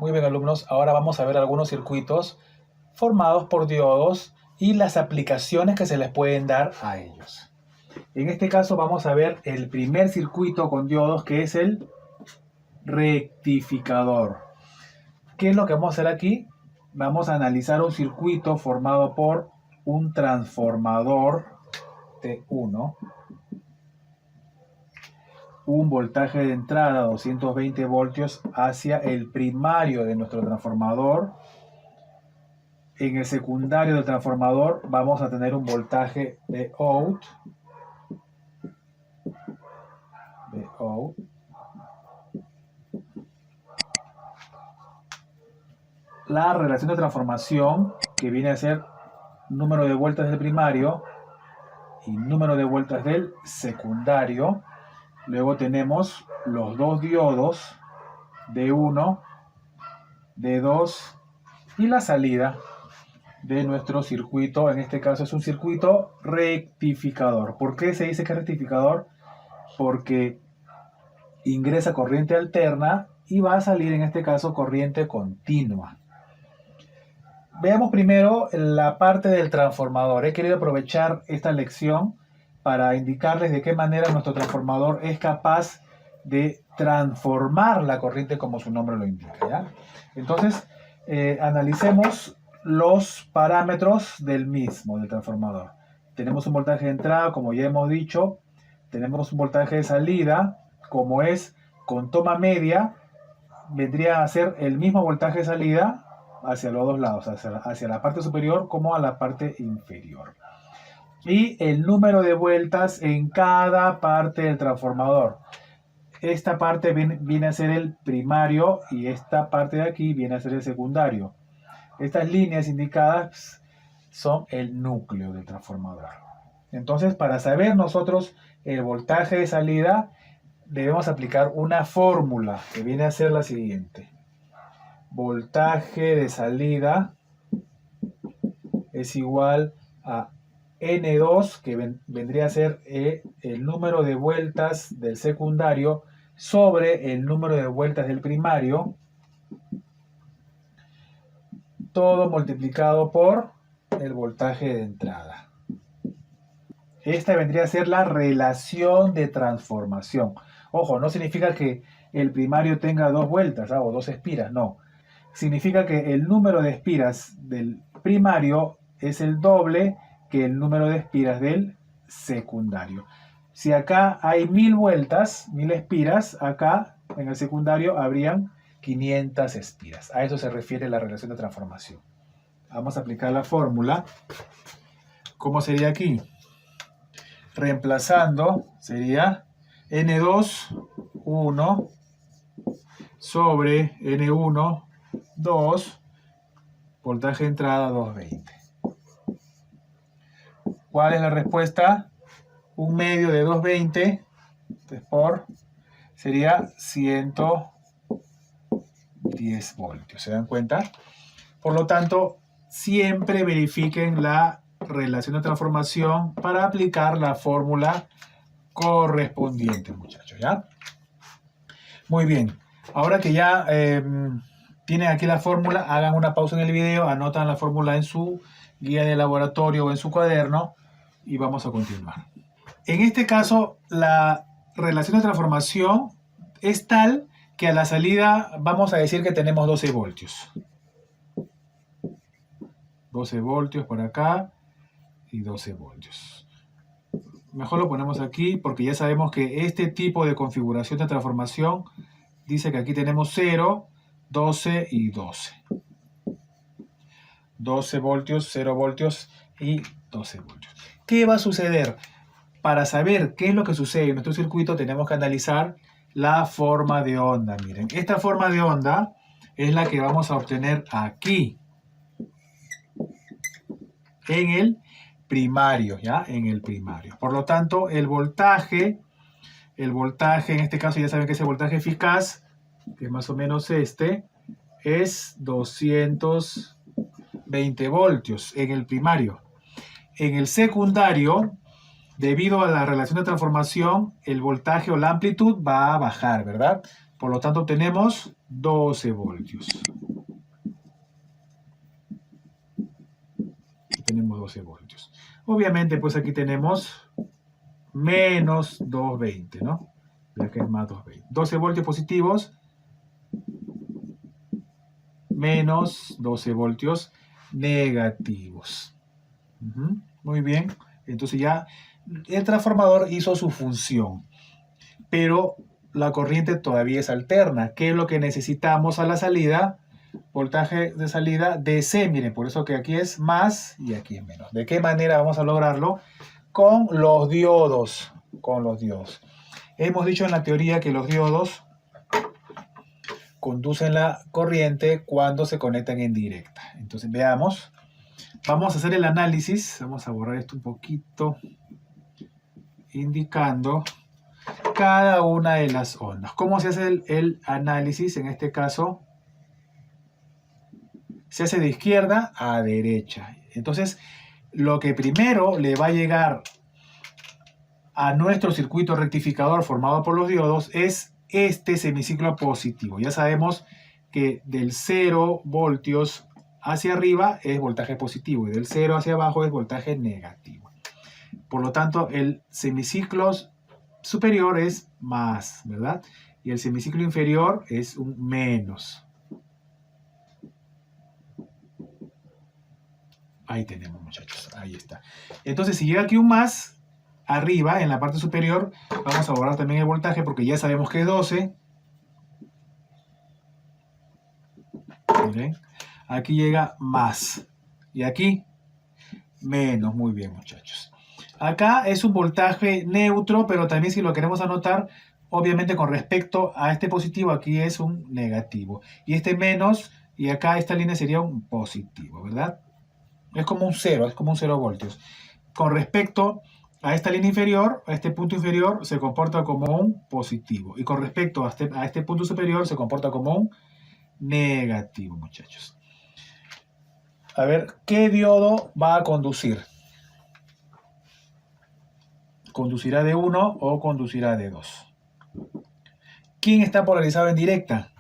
Muy bien, alumnos, ahora vamos a ver algunos circuitos formados por diodos y las aplicaciones que se les pueden dar a ellos. En este caso vamos a ver el primer circuito con diodos, que es el rectificador. ¿Qué es lo que vamos a hacer aquí? Vamos a analizar un circuito formado por un transformador T1, un voltaje de entrada 220 voltios hacia el primario de nuestro transformador. En el secundario del transformador vamos a tener un voltaje de out. La relación de transformación, que viene a ser número de vueltas del primario y número de vueltas del secundario. Luego tenemos los dos diodos, D1, D2 y la salida de nuestro circuito. En este caso es un circuito rectificador. ¿Por qué se dice que es rectificador? Porque ingresa corriente alterna y va a salir en este caso corriente continua. Veamos primero la parte del transformador. He querido aprovechar esta lección para indicarles de qué manera nuestro transformador es capaz de transformar la corriente como su nombre lo indica, ¿ya? Entonces, analicemos los parámetros del mismo, del transformador. Tenemos un voltaje de entrada, como ya hemos dicho. Tenemos un voltaje de salida, como es con toma media, vendría a ser el mismo voltaje de salida hacia los dos lados, hacia la parte superior como a la parte inferior. Y el número de vueltas en cada parte del transformador. Esta parte viene a ser el primario y esta parte de aquí viene a ser el secundario. Estas líneas indicadas son el núcleo del transformador. Entonces, para saber nosotros el voltaje de salida, debemos aplicar una fórmula que viene a ser la siguiente. Voltaje de salida es igual a N2, que vendría a ser el número de vueltas del secundario sobre el número de vueltas del primario, todo multiplicado por el voltaje de entrada. Esta vendría a ser la relación de transformación. Ojo, no significa que el primario tenga dos vueltas o dos espiras, no. Significa que el número de espiras del primario es el doble que el número de espiras del secundario. Si acá hay 1000 vueltas, 1000 espiras, acá en el secundario habrían 500 espiras. A eso se refiere la relación de transformación. Vamos a aplicar la fórmula. ¿Cómo sería aquí? Reemplazando sería N2, 1 sobre N1, 2, voltaje de entrada 220. ¿Cuál es la respuesta? Un medio de 220 por sería 110 voltios. ¿Se dan cuenta? Por lo tanto, siempre verifiquen la relación de transformación para aplicar la fórmula correspondiente, muchachos, ¿ya? Muy bien. Ahora que ya tienen aquí la fórmula, hagan una pausa en el video, anotan la fórmula en su guía de laboratorio o en su cuaderno y vamos a continuar. En este caso, la relación de transformación es tal que a la salida vamos a decir que tenemos 12 voltios. 12 voltios por acá y 12 voltios. Mejor lo ponemos aquí porque ya sabemos que este tipo de configuración de transformación dice que aquí tenemos 0, 12 y 12. 12 voltios, 0 voltios y 12 voltios. ¿Qué va a suceder? Para saber qué es lo que sucede en nuestro circuito tenemos que analizar la forma de onda. Miren, esta forma de onda es la que vamos a obtener aquí, en el primario, ¿ya? En el primario. Por lo tanto, el voltaje en este caso ya saben que es el voltaje eficaz, que es más o menos este, es 220 voltios en el primario. En el secundario, debido a la relación de transformación, el voltaje o la amplitud va a bajar, ¿verdad? Por lo tanto, tenemos 12 voltios. Tenemos 12 voltios. Obviamente, pues aquí tenemos menos 220, ¿no? Ya que es más 220. 12 voltios positivos menos 12 voltios negativos. Muy bien. Entonces ya el transformador hizo su función. Pero la corriente todavía es alterna. ¿Qué es lo que necesitamos a la salida? Voltaje de salida DC. Miren, por eso que aquí es más y aquí es menos. ¿De qué manera vamos a lograrlo? Con los diodos. Con los diodos. Hemos dicho en la teoría que los diodos conducen la corriente cuando se conectan en directa. Entonces veamos. Vamos a hacer el análisis. Vamos a borrar esto un poquito. Indicando cada una de las ondas. ¿Cómo se hace el análisis? En este caso, se hace de izquierda a derecha. Entonces, lo que primero le va a llegar a nuestro circuito rectificador formado por los diodos es este semiciclo positivo. Ya sabemos que del 0 voltios hacia arriba es voltaje positivo y del 0 hacia abajo es voltaje negativo. Por lo tanto, el semiciclo superior es más, ¿verdad? Y el semiciclo inferior es un menos. Ahí tenemos, muchachos. Ahí está. Entonces, si llega aquí un más, arriba, en la parte superior, vamos a borrar también el voltaje porque ya sabemos que es 12. Miren. Aquí llega más. Y aquí, menos. Muy bien, muchachos. Acá es un voltaje neutro, pero también si lo queremos anotar, obviamente con respecto a este positivo, aquí es un negativo. Y este menos, y acá esta línea sería un positivo, ¿verdad? Es como un 0, es como un 0 voltios. Con respecto a esta línea inferior, a este punto inferior, se comporta como un positivo. Y con respecto a este punto superior, se comporta como un negativo, muchachos. A ver, ¿qué diodo va a conducir? ¿Conducirá de 1 o conducirá de 2? ¿Quién está polarizado en directa?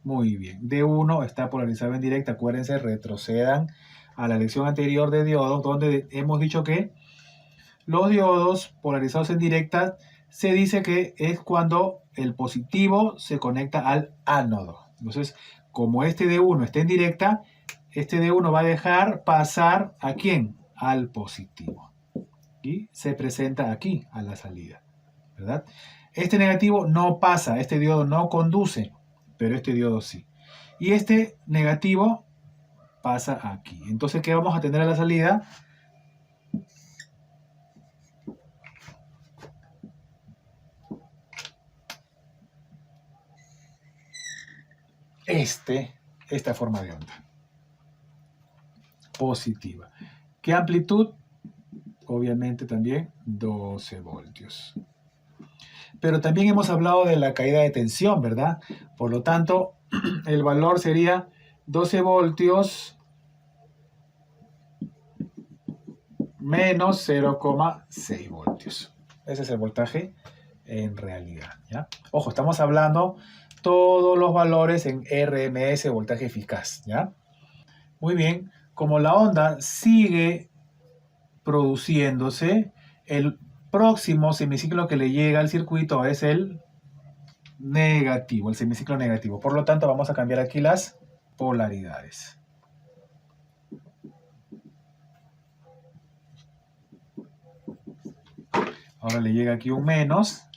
Muy bien, D1 está polarizado en directa. Acuérdense, retrocedan a la lección anterior de diodos, donde hemos dicho que los diodos polarizados en directa se dice que es cuando el positivo se conecta al ánodo. Entonces, como este D1 está en directa, este D1 va a dejar pasar ¿a quién? Al positivo. Y se presenta aquí, a la salida, ¿verdad? Este negativo no pasa, este diodo no conduce, pero este diodo sí. Y este negativo pasa aquí. Entonces, ¿qué vamos a tener a la salida? Esta forma de onda. Positiva. ¿Qué amplitud? Obviamente también 12 voltios. Pero también hemos hablado de la caída de tensión, ¿verdad? Por lo tanto, el valor sería 12 voltios menos 0,6 voltios. Ese es el voltaje en realidad, ¿ya? Ojo, estamos hablando todos los valores en RMS, voltaje eficaz, ¿ya? Muy bien, como la onda sigue produciéndose, el próximo semiciclo que le llega al circuito es el negativo, el semiciclo negativo. Por lo tanto, vamos a cambiar aquí las polaridades. Ahora le llega aquí un menos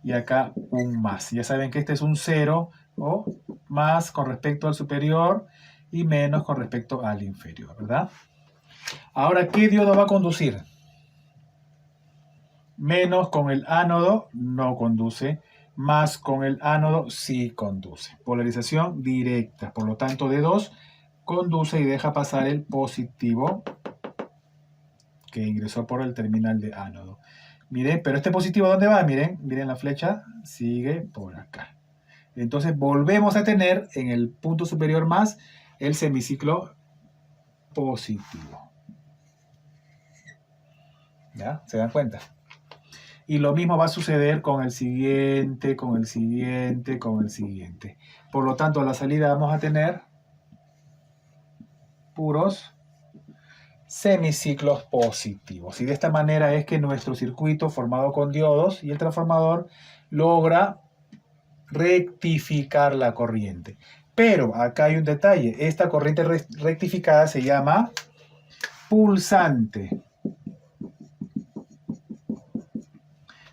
y acá un más. Ya saben que este es un 0 o más con respecto al superior y menos con respecto al inferior, ¿verdad? Ahora, ¿qué diodo va a conducir? Menos con el ánodo no conduce, más con el ánodo sí conduce. Polarización directa, por lo tanto D2 conduce y deja pasar el positivo que ingresó por el terminal de ánodo. Miren, pero este positivo ¿dónde va? Miren, miren la flecha, sigue por acá. Entonces volvemos a tener en el punto superior más el semiciclo positivo. ¿Ya? ¿Se dan cuenta? Y lo mismo va a suceder con el siguiente, con el siguiente, con el siguiente. Por lo tanto, a la salida vamos a tener puros semiciclos positivos. Y de esta manera es que nuestro circuito formado con diodos y el transformador logra rectificar la corriente. Pero acá hay un detalle. Esta corriente rectificada se llama pulsante.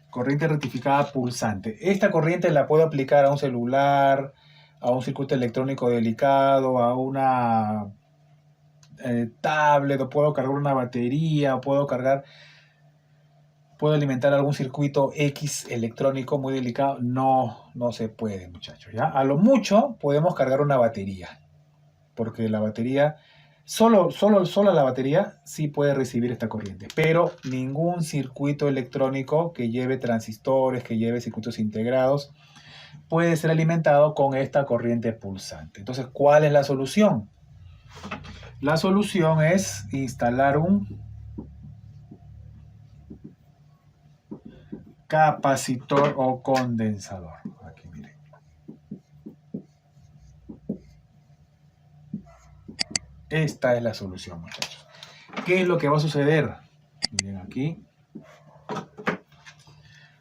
Corriente rectificada pulsante. Esta corriente la puedo aplicar a un celular, a un circuito electrónico delicado, a una tablet, o puedo cargar una batería, o puedo alimentar algún circuito X electrónico muy delicado. No se puede, muchachos, ¿ya? A lo mucho podemos cargar una batería, porque la batería, solo la batería sí puede recibir esta corriente, pero ningún circuito electrónico que lleve transistores, que lleve circuitos integrados, puede ser alimentado con esta corriente pulsante. Entonces, ¿cuál es la solución? La solución es instalar un capacitor o condensador. Aquí, miren. Esta es la solución, muchachos. ¿Qué es lo que va a suceder? Miren aquí.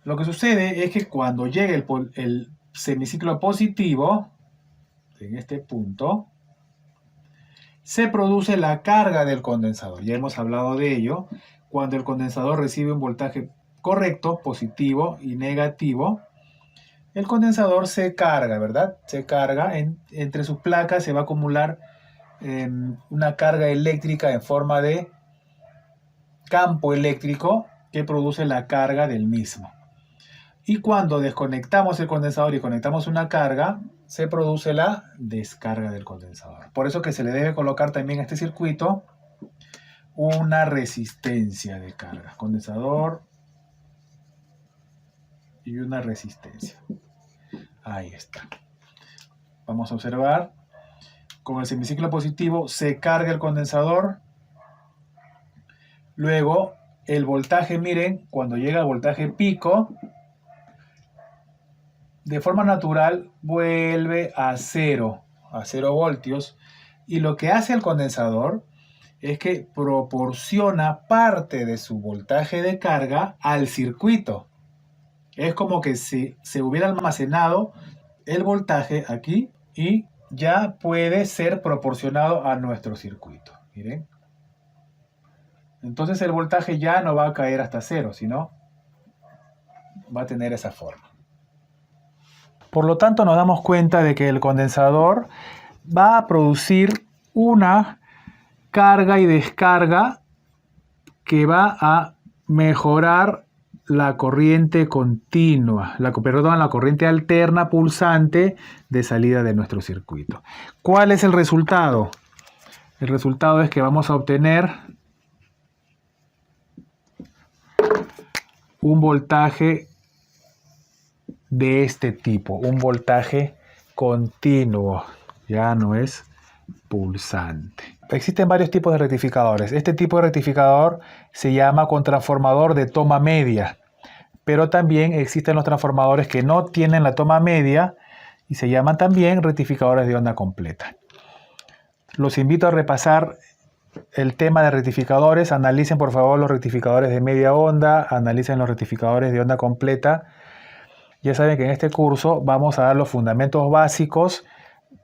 Lo que sucede es que cuando llegue el semiciclo positivo, en este punto, se produce la carga del condensador. Ya hemos hablado de ello. Cuando el condensador recibe un voltaje correcto, positivo y negativo, el condensador se carga, ¿verdad? Se carga, entre sus placas se va a acumular una carga eléctrica en forma de campo eléctrico que produce la carga del mismo. Y cuando desconectamos el condensador y conectamos una carga, se produce la descarga del condensador. Por eso que se le debe colocar también a este circuito una resistencia de carga. Condensador y una resistencia. Ahí está. Vamos a observar. Con el semiciclo positivo se carga el condensador. Luego el voltaje, miren, cuando llega al voltaje pico, de forma natural vuelve a 0 voltios. Y lo que hace el condensador es que proporciona parte de su voltaje de carga al circuito. Es como que si se hubiera almacenado el voltaje aquí y ya puede ser proporcionado a nuestro circuito. Miren. Entonces el voltaje ya no va a caer hasta 0, sino va a tener esa forma. Por lo tanto, nos damos cuenta de que el condensador va a producir una carga y descarga que va a mejorar la corriente continua, la corriente alterna pulsante de salida de nuestro circuito. ¿Cuál es el resultado? El resultado es que vamos a obtener un voltaje de este tipo, un voltaje continuo, ya no es pulsante. Existen varios tipos de rectificadores. Este tipo de rectificador se llama transformador de toma media, pero también existen los transformadores que no tienen la toma media y se llaman también rectificadores de onda completa. Los invito a repasar el tema de rectificadores. Analicen por favor los rectificadores de media onda, analicen los rectificadores de onda completa. Ya saben que en este curso vamos a dar los fundamentos básicos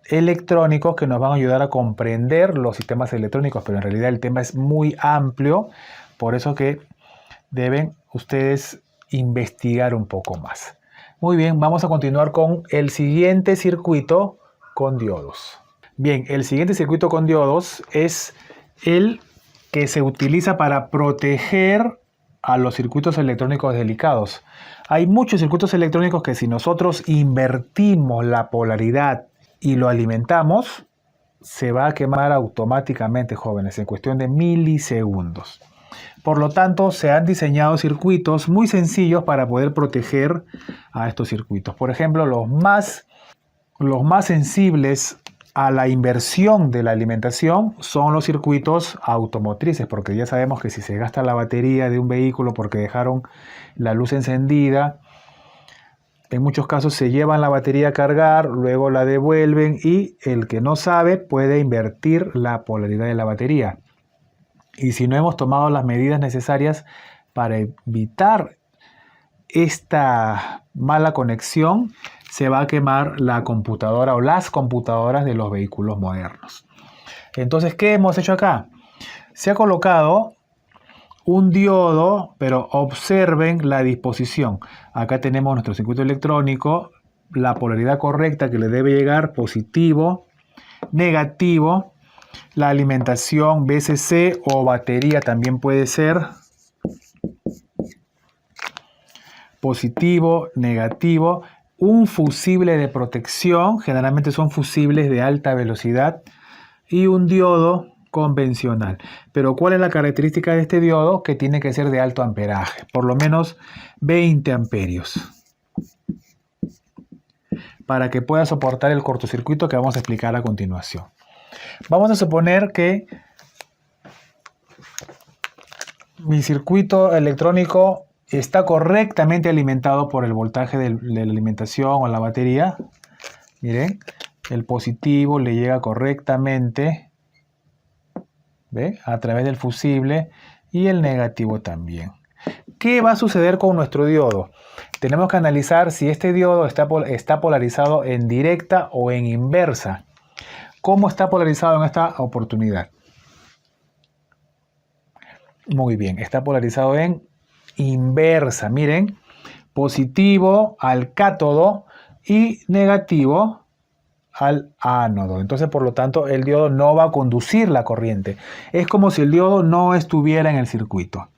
electrónicos que nos van a ayudar a comprender los sistemas electrónicos, pero en realidad el tema es muy amplio, por eso que deben ustedes investigar un poco más. Muy bien, vamos a continuar con el siguiente circuito con diodos. Bien, el siguiente circuito con diodos es el que se utiliza para proteger a los circuitos electrónicos delicados. Hay muchos circuitos electrónicos que si nosotros invertimos la polaridad y lo alimentamos, se va a quemar automáticamente, jóvenes, en cuestión de milisegundos. Por lo tanto, se han diseñado circuitos muy sencillos para poder proteger a estos circuitos. Por ejemplo, los más sensibles a la inversión de la alimentación son los circuitos automotrices, porque ya sabemos que si se gasta la batería de un vehículo porque dejaron la luz encendida, en muchos casos se llevan la batería a cargar, luego la devuelven y el que no sabe puede invertir la polaridad de la batería. Y si no hemos tomado las medidas necesarias para evitar esta mala conexión, se va a quemar la computadora o las computadoras de los vehículos modernos. Entonces, ¿qué hemos hecho acá? Se ha colocado un diodo, pero observen la disposición. Acá tenemos nuestro circuito electrónico, la polaridad correcta que le debe llegar, positivo, negativo, la alimentación BCC o batería también puede ser positivo, negativo, un fusible de protección, generalmente son fusibles de alta velocidad, y un diodo convencional. Pero ¿cuál es la característica de este diodo? Que tiene que ser de alto amperaje, por lo menos 20 amperios, para que pueda soportar el cortocircuito que vamos a explicar a continuación. Vamos a suponer que mi circuito electrónico está correctamente alimentado por el voltaje de la alimentación o la batería. Miren, el positivo le llega correctamente, ¿ve?, a través del fusible, y el negativo también. ¿Qué va a suceder con nuestro diodo? Tenemos que analizar si este diodo está polarizado en directa o en inversa. ¿Cómo está polarizado en esta oportunidad? Muy bien, está polarizado en inversa. Miren, positivo al cátodo y negativo al ánodo. Entonces, por lo tanto, el diodo no va a conducir la corriente. Es como si el diodo no estuviera en el circuito.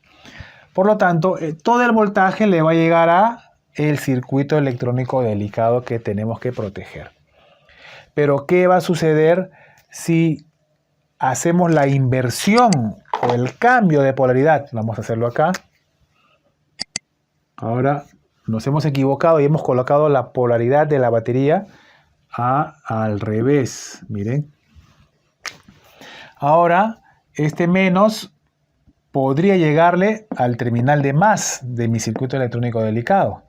Por lo tanto, todo el voltaje le va a llegar a el circuito electrónico delicado que tenemos que proteger. Pero, ¿qué va a suceder si hacemos la inversión o el cambio de polaridad? Vamos a hacerlo acá. Ahora nos hemos equivocado y hemos colocado la polaridad de la batería al revés. Miren. Ahora, este menos podría llegarle al terminal de más de mi circuito electrónico delicado.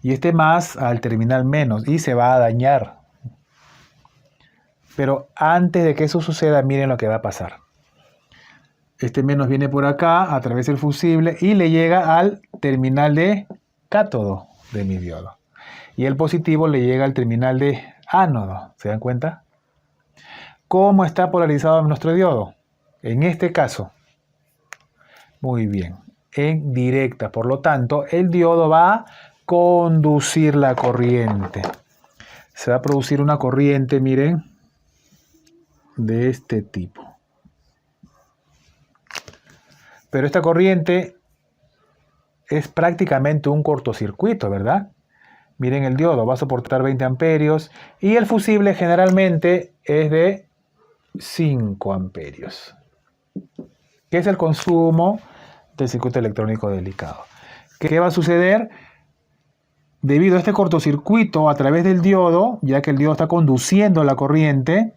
Y este más al terminal menos y se va a dañar. Pero antes de que eso suceda, miren lo que va a pasar. Este menos viene por acá a través del fusible y le llega al terminal de cátodo de mi diodo. Y el positivo le llega al terminal de ánodo. ¿Se dan cuenta? ¿Cómo está polarizado nuestro diodo? En este caso, muy bien, en directa. Por lo tanto, el diodo va a conducir la corriente. Se va a producir una corriente, miren, de este tipo. Pero esta corriente es prácticamente un cortocircuito, ¿verdad? Miren, el diodo va a soportar 20 amperios y el fusible generalmente es de 5 amperios, que es el consumo del circuito electrónico delicado. ¿Qué va a suceder? Debido a este cortocircuito a través del diodo, ya que el diodo está conduciendo la corriente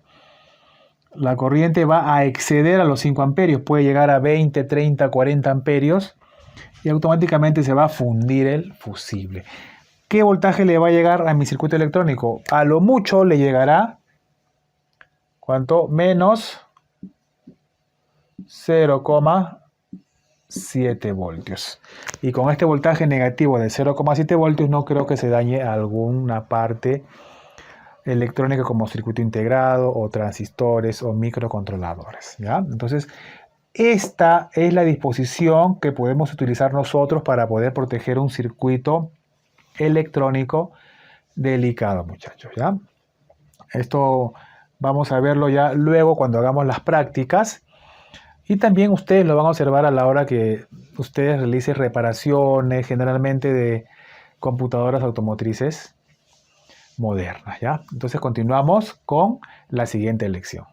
va a exceder a los 5 amperios, puede llegar a 20, 30, 40 amperios y automáticamente se va a fundir el fusible. ¿Qué voltaje le va a llegar a mi circuito electrónico? A lo mucho le llegará, ¿cuánto? Menos 0,7 voltios. Y con este voltaje negativo de 0,7 voltios no creo que se dañe alguna parte electrónica como circuito integrado o transistores o microcontroladores, ¿ya? Entonces, esta es la disposición que podemos utilizar nosotros para poder proteger un circuito electrónico delicado, muchachos, ¿ya? Esto vamos a verlo ya luego cuando hagamos las prácticas y también ustedes lo van a observar a la hora que ustedes realicen reparaciones generalmente de computadoras automotrices modernas, ¿ya? Entonces continuamos con la siguiente lección.